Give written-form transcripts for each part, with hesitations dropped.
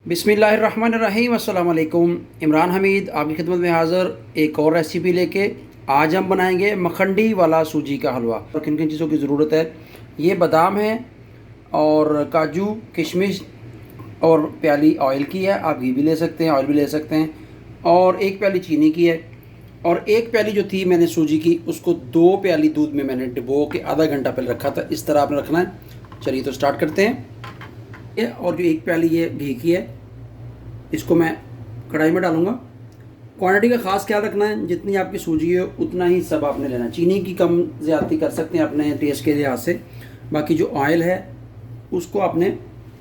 बिस्मिल्लाहिर्रहमानिर्रहीम अस्सलाम वालेकुम। इमरान हमीद आपकी खिदमत में हाज़िर एक और रेसिपी लेके। आज हम बनाएंगे मखंडी वाला सूजी का हलवा। और किन किन चीज़ों की ज़रूरत है, ये बादाम है और काजू किशमिश और प्याली ऑयल की है, आप घी भी ले सकते हैं, ऑयल भी ले सकते हैं। और एक प्याली चीनी की है और एक प्याली जो थी मैंने सूजी की उसको 2 प्याली दूध में मैंने डुबो के आधा घंटा पहले रखा था। इस तरह आपने रखना है। चलिए तो स्टार्ट करते हैं। और जो एक प्याली ये घी की है इसको मैं कढ़ाई में डालूंगा। क्वांटिटी का ख़ास ख्याल रखना है, जितनी आपकी सूजी है उतना ही सब आपने लेना है। चीनी की कम ज़्यादती कर सकते हैं अपने टेस्ट के लिहाज से। बाकी जो ऑयल है उसको आपने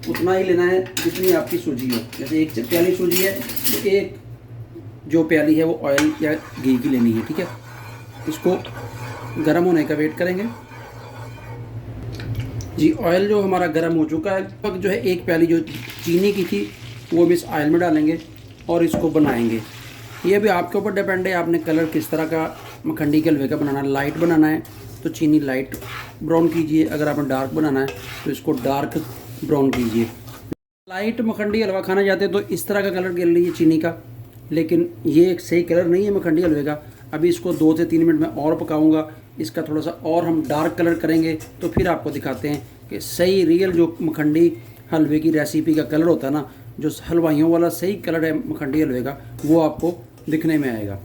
उतना ही लेना है जितनी आपकी सूजी है। जैसे एक प्याली सूजी है तो एक जो प्याली है वो ऑयल या घी की लेनी है, ठीक है। इसको गर्म होने का वेट करेंगे जी। ऑयल जो हमारा गर्म हो चुका है, अब जो है एक प्याली जो चीनी की थी वो भी इस ऑयल में डालेंगे और इसको बनाएंगे। ये भी आपके ऊपर डिपेंड है, आपने कलर किस तरह का मखंडी के हलवे का बनाना है। लाइट बनाना है तो चीनी लाइट ब्राउन कीजिए, अगर आपने डार्क बनाना है तो इसको डार्क ब्राउन कीजिए। लाइट मखंडी हलवा खाना चाहते हैं तो इस तरह का कलर कर लीजिए चीनी का, लेकिन ये एक सही कलर नहीं है मखंडी हलवे का। अभी इसको 2 से 3 मिनट में और पकाऊंगा, इसका थोड़ा सा और हम डार्क कलर करेंगे तो फिर आपको दिखाते हैं कि सही रियल जो मखंडी हलवे की रेसिपी का कलर होता है ना, जो हलवाइयों वाला सही कलर है मखंडी हलवे का, वो आपको दिखने में आएगा।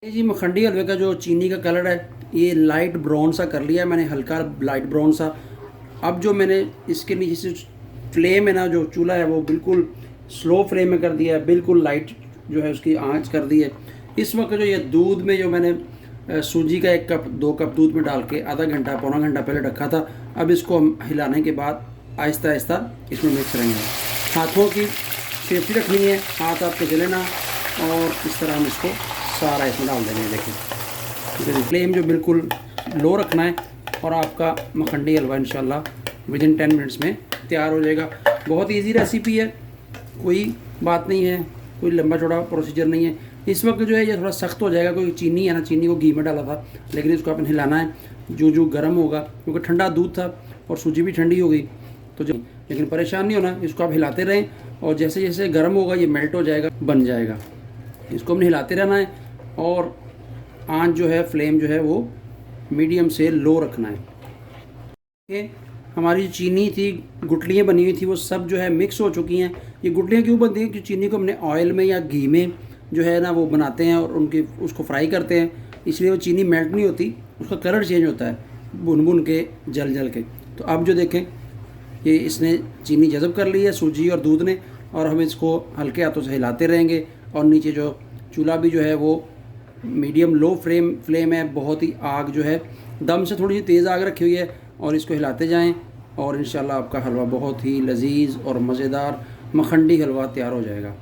ये जी मखंडी हलवे का जो चीनी का कलर है ये लाइट ब्राउन सा कर लिया है मैंने, हल्का लाइट ब्राउन सा। अब जो मैंने इसके नीचे से फ्लेम है ना, जो चूल्हा है वो बिल्कुल स्लो फ्लेम में कर दिया है, बिल्कुल लाइट जो है उसकी आंच कर दी है। इस वक्त जो ये दूध में जो मैंने सूजी का 1 कप 2 कप दूध में डाल के आधा घंटा पौना घंटा पहले रखा था, अब इसको हम हिलाने के बाद आहिस्ता आहिस्ता इसमें मिक्स करेंगे। हाथों की सेफ्टी रखनी है, हाथ आपके जले ना, और इस तरह हम इसको सारा इसमें डाल देंगे। देखिए फ्लेम जो बिल्कुल लो रखना है और आपका मखंडी हलवा इंशाल्लाह विदिन 10 मिनट्स में तैयार हो जाएगा। बहुत इजी रेसिपी है, कोई बात नहीं है, कोई लंबा चौड़ा प्रोसीजर नहीं है। इस वक्त जो है ये थोड़ा सख्त हो जाएगा, क्योंकि चीनी है ना, चीनी को घी में डाला था, लेकिन इसको अपन हिलाना है जो जो गर्म होगा, क्योंकि ठंडा दूध था और सूजी भी ठंडी हो गई तो जो, लेकिन परेशान नहीं होना, इसको आप हिलाते रहें और जैसे जैसे गर्म होगा ये मेल्ट हो जाएगा, बन जाएगा। इसको हमने हिलाते रहना है और आंच जो है फ्लेम जो है वो मीडियम से लो रखना है। हमारी जो चीनी थी, गुठलियाँ बनी हुई थी, वो सब जो है मिक्स हो चुकी हैं। ये गुठलियाँ क्यों बनती हैं? क्योंकि चीनी को हमने ऑयल में या घी में जो है ना वो बनाते हैं और उसको फ्राई करते हैं, इसलिए वो चीनी मेल्ट नहीं होती, उसका कलर चेंज होता है भुन भुन के, जल जल के। तो अब जो देखें ये इसने चीनी जज़ब कर ली है सूजी और दूध ने, और हम इसको हल्के हाथों से हिलाते रहेंगे। और नीचे जो चूल्हा भी जो है वो मीडियम लो फ्लेम है, बहुत ही आग जो है दम से थोड़ी सी तेज़ आग रखी हुई है, और इसको हिलाते जाएं और इंशाल्लाह आपका हलवा बहुत ही लजीज और मज़ेदार मखंडी हलवा तैयार हो जाएगा।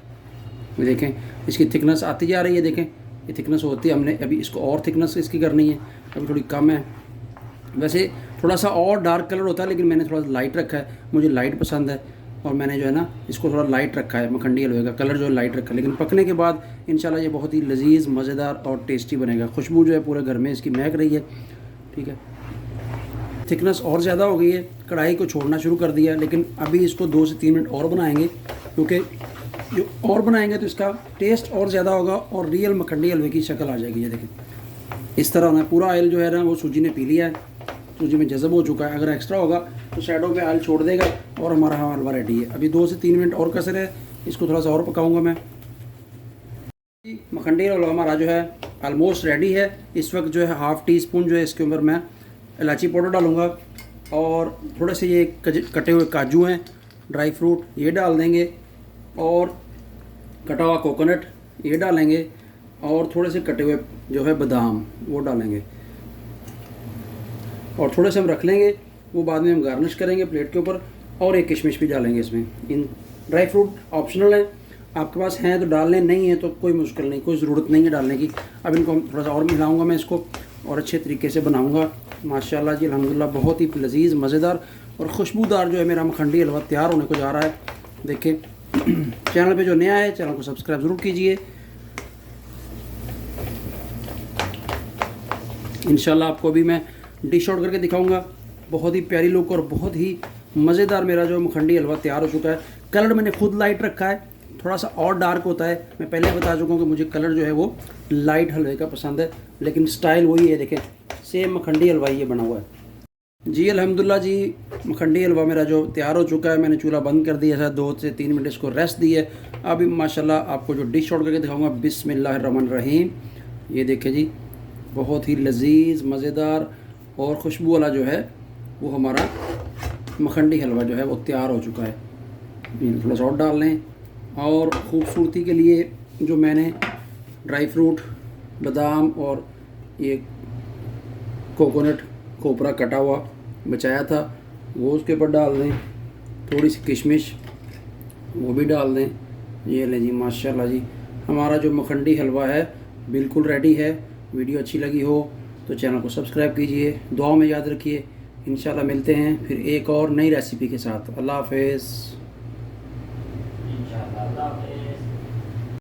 ये देखें इसकी थिकनेस आती जा रही है, देखें ये थिकनेस होती है, हमने अभी इसको और थिकनेस इसकी करनी है, अभी थोड़ी कम है। वैसे थोड़ा सा और डार्क कलर होता है, लेकिन मैंने थोड़ा सा लाइट रखा है, मुझे लाइट पसंद है और मैंने जो है ना इसको थोड़ा लाइट रखा है। मखंडी हलवे का कलर जो है लाइट रखा है, लेकिन पकने के बाद इंशाल्लाह ये बहुत ही लजीज मज़ेदार और टेस्टी बनेगा। खुशबू जो है पूरे घर में इसकी महक रही है, ठीक है। थिकनेस और ज़्यादा हो गई है, कढ़ाई को छोड़ना शुरू कर दिया, लेकिन अभी इसको 2 से 3 मिनट और बनाएंगे, क्योंकि जो और बनाएंगे तो इसका टेस्ट और ज़्यादा होगा और रियल मखंडी हलवे की शक्ल आ जाएगी। ये देखें इस तरह होना है। पूरा ऑयल जो है ना वो सूजी ने पी लिया है, सूजी में जज़ब हो चुका है। अगर एक्स्ट्रा होगा तो शैडो पे ऑयल छोड़ देगा और हमारा हलवा रेडी है। अभी 2 से 3 मिनट और कसर है, इसको थोड़ा सा और पकाऊंगा मैं। मखंडी हलवा हमारा जो है ऑलमोस्ट रेडी है। इस वक्त जो है ½ टी स्पून जो है इसके ऊपर मैं इलायची पाउडर डालूंगा, और थोड़े से ये कटे हुए काजू हैं, ड्राई फ्रूट, ये डाल देंगे, और कटा हुआ कोकोनट ये डालेंगे, और थोड़े से कटे हुए जो है बादाम वो डालेंगे, और थोड़े से हम रख लेंगे, वो बाद में हम गार्निश करेंगे प्लेट के ऊपर। और एक किशमिश भी डालेंगे इसमें। इन ड्राई फ्रूट ऑप्शनल है, आपके पास हैं तो डाल लें, नहीं है तो कोई मुश्किल नहीं, कोई ज़रूरत नहीं है डालने की। अब इनको थोड़ा सा और मिलाऊंगा मैं इसको और अच्छे तरीके से बनाऊंगा। माशाल्लाह जी अल्हम्दुलिल्लाह बहुत ही लजीज मज़ेदार और खुशबूदार जो है मेरा मखंडी हलवा तैयार होने को जा रहा है। देखिए चैनल पे जो नया है चैनल को सब्सक्राइब ज़रूर कीजिए। इंशाल्लाह आपको भी मैं डिश आउट करके दिखाऊंगा। बहुत ही प्यारी लुक और बहुत ही मज़ेदार मेरा जो मखंडी हलवा तैयार हो चुका है। कलर मैंने खुद लाइट रखा है, थोड़ा सा और डार्क होता है। मैं पहले बता चुका हूँ कि मुझे कलर जो है वो लाइट हलवे का पसंद है, लेकिन स्टाइल वही है। देखें सेम मखंडी हलवा ये बना हुआ है जी। अल्हम्दुलिल्लाह जी, मखंडी हलवा मेरा जो तैयार हो चुका है, मैंने चूल्हा बंद कर दिया था, 2 से 3 मिनट इसको रेस्ट दी है। अभी माशाल्लाह आपको जो डिश आउट करके दिखाऊंगा, बिस्मिल्लाहिर्रहमानिर्रहीम। ये देखें जी, बहुत ही लजीज मज़ेदार और खुशबू वाला जो है वो हमारा मखंडी हलवा जो है वो तैयार हो चुका है। थोड़ा सा और डाल लें, और ख़ूबसूरती के लिए जो मैंने ड्राई फ्रूट बादाम और ये कोकोनट खोपरा कटा हुआ बचाया था वो उसके ऊपर डाल दें। थोड़ी सी किशमिश वो भी डाल दें। ये लें जी, माशाल्लाह जी, हमारा जो मखंडी हलवा है बिल्कुल रेडी है। वीडियो अच्छी लगी हो तो चैनल को सब्सक्राइब कीजिए, दुआ में याद रखिए। इंशाल्लाह मिलते हैं फिर एक और नई रेसिपी के साथ। अल्लाह हाफ़िज़। इंशाल्लाह, अल्लाह हाफ़िज़।